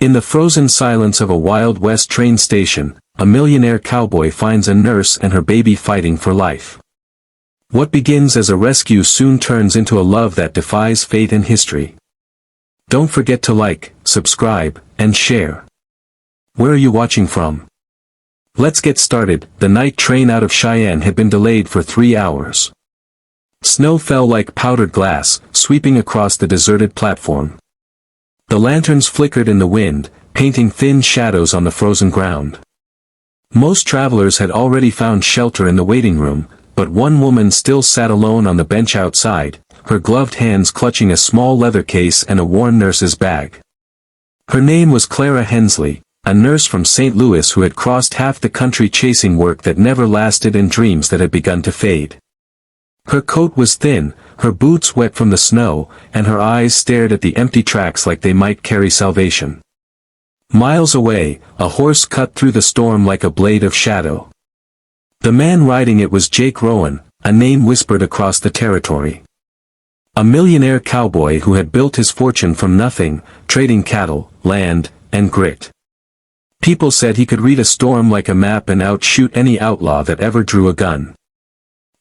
In the frozen silence of a Wild West train station, a millionaire cowboy finds a nurse and her baby fighting for life. What begins as a rescue soon turns into a love that defies fate and history. Don't forget to like, subscribe, and share. Where are you watching from? Let's get started. The night train out of Cheyenne had been delayed for 3 hours. Snow fell like powdered glass, sweeping across the deserted platform. The lanterns flickered in the wind, painting thin shadows on the frozen ground. Most travelers had already found shelter in the waiting room, but one woman still sat alone on the bench outside, her gloved hands clutching a small leather case and a worn nurse's bag. Her name was Clara Hensley, a nurse from St. Louis who had crossed half the country chasing work that never lasted and dreams that had begun to fade. Her coat was thin, her boots wet from the snow, and her eyes stared at the empty tracks like they might carry salvation. Miles away, a horse cut through the storm like a blade of shadow. The man riding it was Jake Rowan, a name whispered across the territory. A millionaire cowboy who had built his fortune from nothing, trading cattle, land, and grit. People said he could read a storm like a map and outshoot any outlaw that ever drew a gun.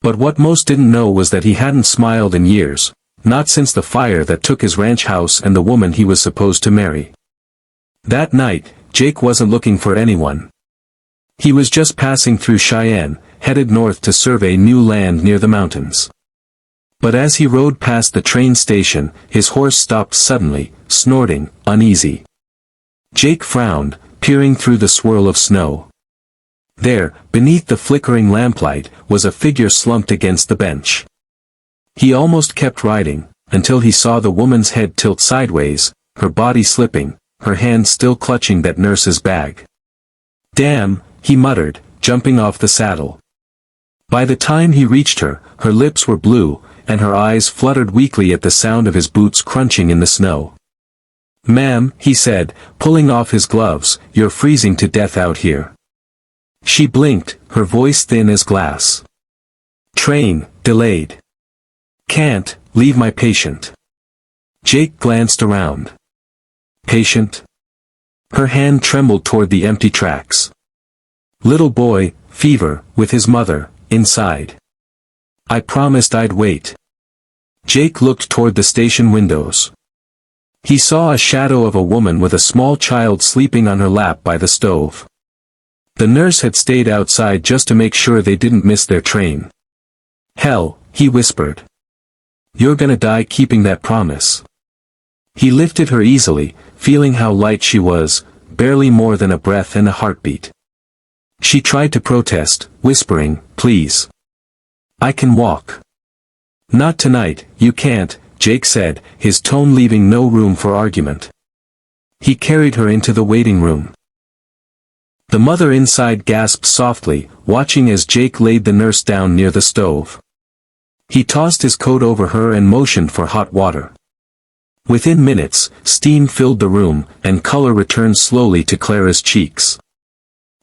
But what most didn't know was that he hadn't smiled in years, not since the fire that took his ranch house and the woman he was supposed to marry. That night, Jake wasn't looking for anyone. He was just passing through Cheyenne, headed north to survey new land near the mountains. But as he rode past the train station, his horse stopped suddenly, snorting, uneasy. Jake frowned, peering through the swirl of snow. There, beneath the flickering lamplight, was a figure slumped against the bench. He almost kept riding, until he saw the woman's head tilt sideways, her body slipping, her hand still clutching that nurse's bag. "Damn," he muttered, jumping off the saddle. By the time he reached her, her lips were blue, and her eyes fluttered weakly at the sound of his boots crunching in the snow. "Ma'am," he said, pulling off his gloves, "you're freezing to death out here." She blinked, her voice thin as glass. "Train, delayed. Can't, leave my patient." Jake glanced around. "Patient?" Her hand trembled toward the empty tracks. "Little boy, fever, with his mother, inside. I promised I'd wait." Jake looked toward the station windows. He saw a shadow of a woman with a small child sleeping on her lap by the stove. The nurse had stayed outside just to make sure they didn't miss their train. "Hell," he whispered. "You're gonna die keeping that promise." He lifted her easily, feeling how light she was, barely more than a breath and a heartbeat. She tried to protest, whispering, "Please. I can walk." "Not tonight, you can't," Jake said, his tone leaving no room for argument. He carried her into the waiting room. The mother inside gasped softly, watching as Jake laid the nurse down near the stove. He tossed his coat over her and motioned for hot water. Within minutes, steam filled the room, and color returned slowly to Clara's cheeks.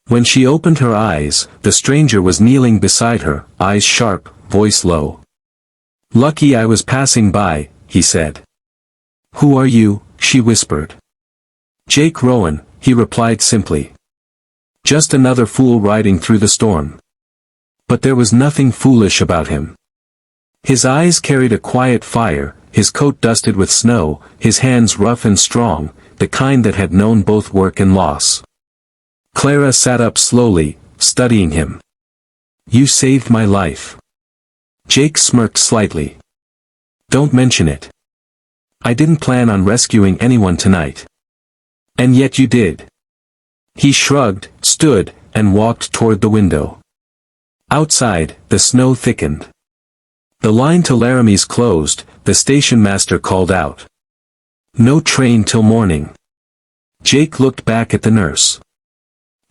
When she opened her eyes, the stranger was kneeling beside her, eyes sharp, voice low. "Lucky I was passing by," he said. "Who are you?" she whispered. "Jake Rowan," he replied simply. "Just another fool riding through the storm." But there was nothing foolish about him. His eyes carried a quiet fire, his coat dusted with snow, his hands rough and strong, the kind that had known both work and loss. Clara sat up slowly, studying him. "You saved my life." Jake smirked slightly. "Don't mention it. I didn't plan on rescuing anyone tonight." "And yet you did." He shrugged, stood, and walked toward the window. Outside, the snow thickened. The line to Laramie's closed, the station master called out. "No train till morning." Jake looked back at the nurse.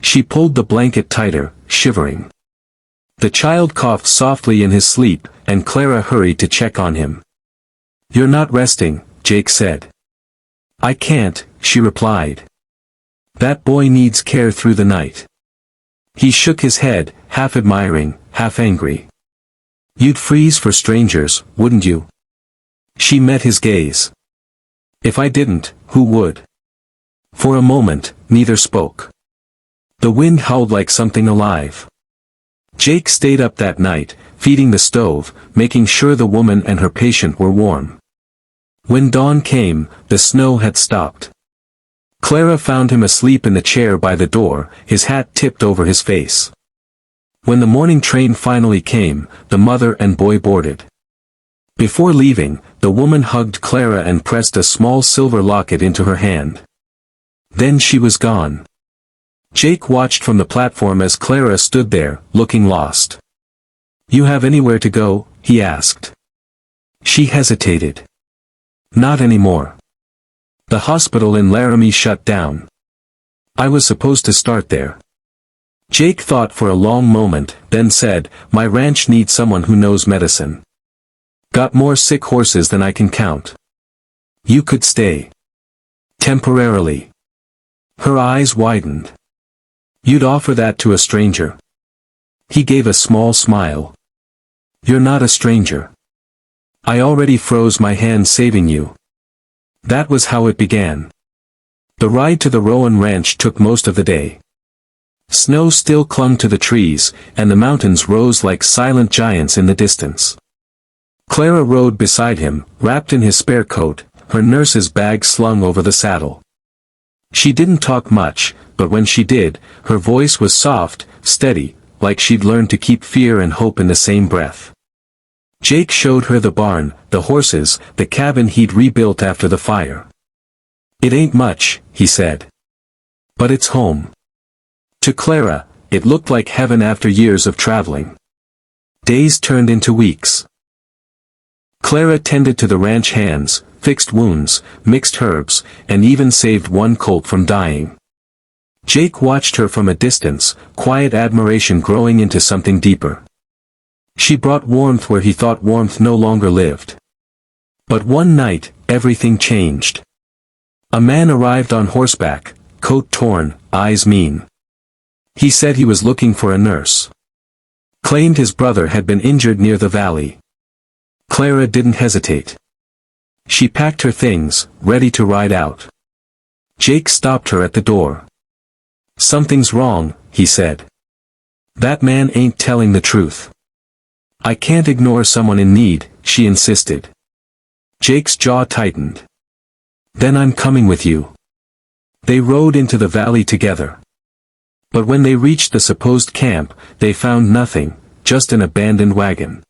She pulled the blanket tighter, shivering. The child coughed softly in his sleep, and Clara hurried to check on him. "You're not resting," Jake said. "I can't," she replied. "That boy needs care through the night." He shook his head, half admiring, half angry. "You'd freeze for strangers, wouldn't you?" She met his gaze. "If I didn't, who would?" For a moment, neither spoke. The wind howled like something alive. Jake stayed up that night, feeding the stove, making sure the woman and her patient were warm. When dawn came, the snow had stopped. Clara found him asleep in the chair by the door, his hat tipped over his face. When the morning train finally came, the mother and boy boarded. Before leaving, the woman hugged Clara and pressed a small silver locket into her hand. Then she was gone. Jake watched from the platform as Clara stood there, looking lost. "You have anywhere to go?" he asked. She hesitated. "Not anymore. The hospital in Laramie shut down. I was supposed to start there." Jake thought for a long moment, then said, "My ranch needs someone who knows medicine. Got more sick horses than I can count. You could stay. Temporarily." Her eyes widened. "You'd offer that to a stranger?" He gave a small smile. "You're not a stranger. I already froze my hand saving you." That was how it began. The ride to the Rowan Ranch took most of the day. Snow still clung to the trees, and the mountains rose like silent giants in the distance. Clara rode beside him, wrapped in his spare coat, her nurse's bag slung over the saddle. She didn't talk much, but when she did, her voice was soft, steady, like she'd learned to keep fear and hope in the same breath. Jake showed her the barn, the horses, the cabin he'd rebuilt after the fire. "It ain't much," he said. "But it's home." To Clara, it looked like heaven after years of traveling. Days turned into weeks. Clara tended to the ranch hands, fixed wounds, mixed herbs, and even saved one colt from dying. Jake watched her from a distance, quiet admiration growing into something deeper. She brought warmth where he thought warmth no longer lived. But one night, everything changed. A man arrived on horseback, coat torn, eyes mean. He said he was looking for a nurse. Claimed his brother had been injured near the valley. Clara didn't hesitate. She packed her things, ready to ride out. Jake stopped her at the door. "Something's wrong," he said. "That man ain't telling the truth." "I can't ignore someone in need," she insisted. Jake's jaw tightened. "Then I'm coming with you." They rode into the valley together. But when they reached the supposed camp, they found nothing, just an abandoned wagon.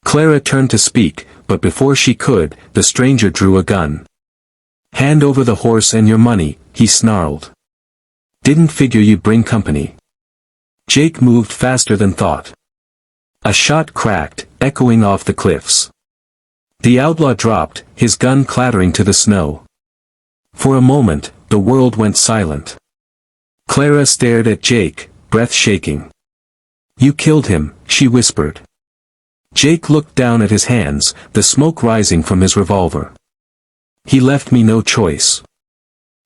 Clara turned to speak, but before she could, the stranger drew a gun. "Hand over the horse and your money," he snarled. "Didn't figure you'd bring company." Jake moved faster than thought. A shot cracked, echoing off the cliffs. The outlaw dropped, his gun clattering to the snow. For a moment, the world went silent. Clara stared at Jake, breath shaking. "You killed him," she whispered. Jake looked down at his hands, the smoke rising from his revolver. "He left me no choice."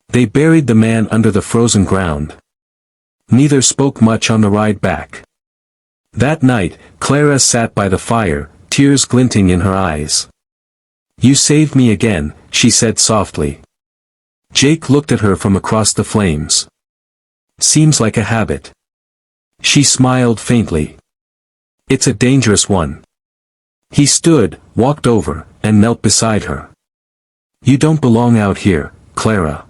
They buried the man under the frozen ground. Neither spoke much on the ride back. That night, Clara sat by the fire, tears glinting in her eyes. "You saved me again," she said softly. Jake looked at her from across the flames. "Seems like a habit." She smiled faintly. "It's a dangerous one." He stood, walked over, and knelt beside her. "You don't belong out here, Clara.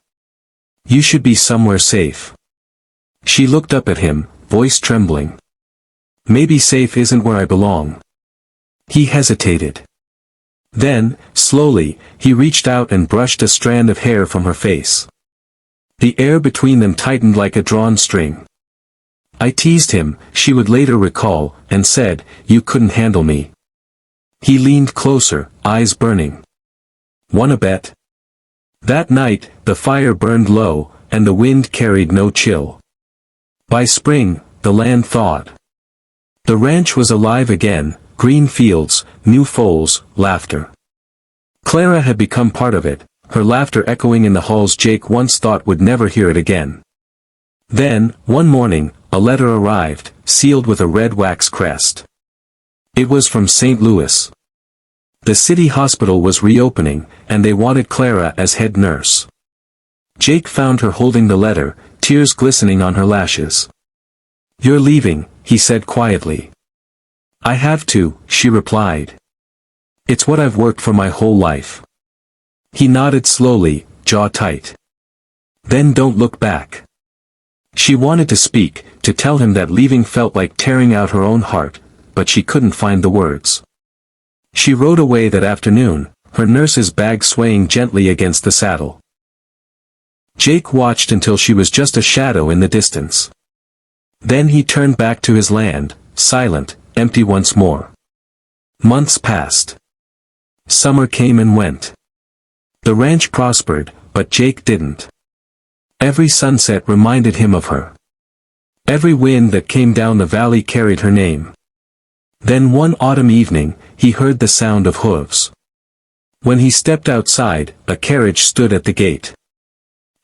You should be somewhere safe." She looked up at him, voice trembling. "Maybe safe isn't where I belong." He hesitated. Then, slowly, he reached out and brushed a strand of hair from her face. The air between them tightened like a drawn string. "I teased him," she would later recall, and said, "You couldn't handle me." He leaned closer, eyes burning. "Wanna bet?" That night, the fire burned low, and the wind carried no chill. By spring, the land thawed. The ranch was alive again, green fields, new foals, laughter. Clara had become part of it, her laughter echoing in the halls Jake once thought would never hear it again. Then, one morning, a letter arrived, sealed with a red wax crest. It was from St. Louis. The city hospital was reopening, and they wanted Clara as head nurse. Jake found her holding the letter, tears glistening on her lashes. "You're leaving," he said quietly. "I have to," she replied. "It's what I've worked for my whole life." He nodded slowly, jaw tight. "Then don't look back." She wanted to speak, to tell him that leaving felt like tearing out her own heart, but she couldn't find the words. She rode away that afternoon, her nurse's bag swaying gently against the saddle. Jake watched until she was just a shadow in the distance. Then he turned back to his land, silent, empty once more. Months passed. Summer came and went. The ranch prospered, but Jake didn't. Every sunset reminded him of her. Every wind that came down the valley carried her name. Then one autumn evening, he heard the sound of hooves. When he stepped outside, a carriage stood at the gate.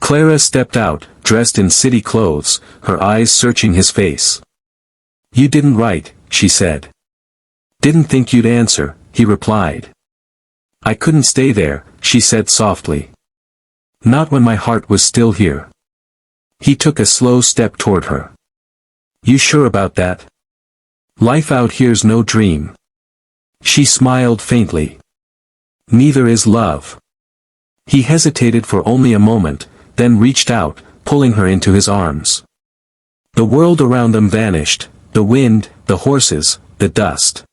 Clara stepped out, dressed in city clothes, her eyes searching his face. "You didn't write," she said. "Didn't think you'd answer," he replied. "I couldn't stay there," she said softly. "Not when my heart was still here." He took a slow step toward her. "You sure about that? Life out here's no dream." She smiled faintly. "Neither is love." He hesitated for only a moment, then reached out, pulling her into his arms. The world around them vanished, the wind, the horses, the dust.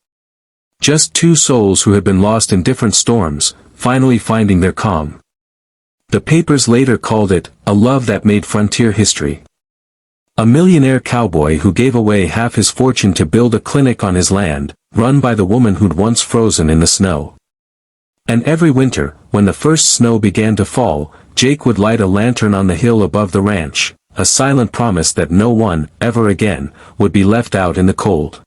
Just two souls who had been lost in different storms, finally finding their calm. The papers later called it, a love that made frontier history. A millionaire cowboy who gave away half his fortune to build a clinic on his land, run by the woman who'd once frozen in the snow. And every winter, when the first snow began to fall, Jake would light a lantern on the hill above the ranch, a silent promise that no one, ever again, would be left out in the cold.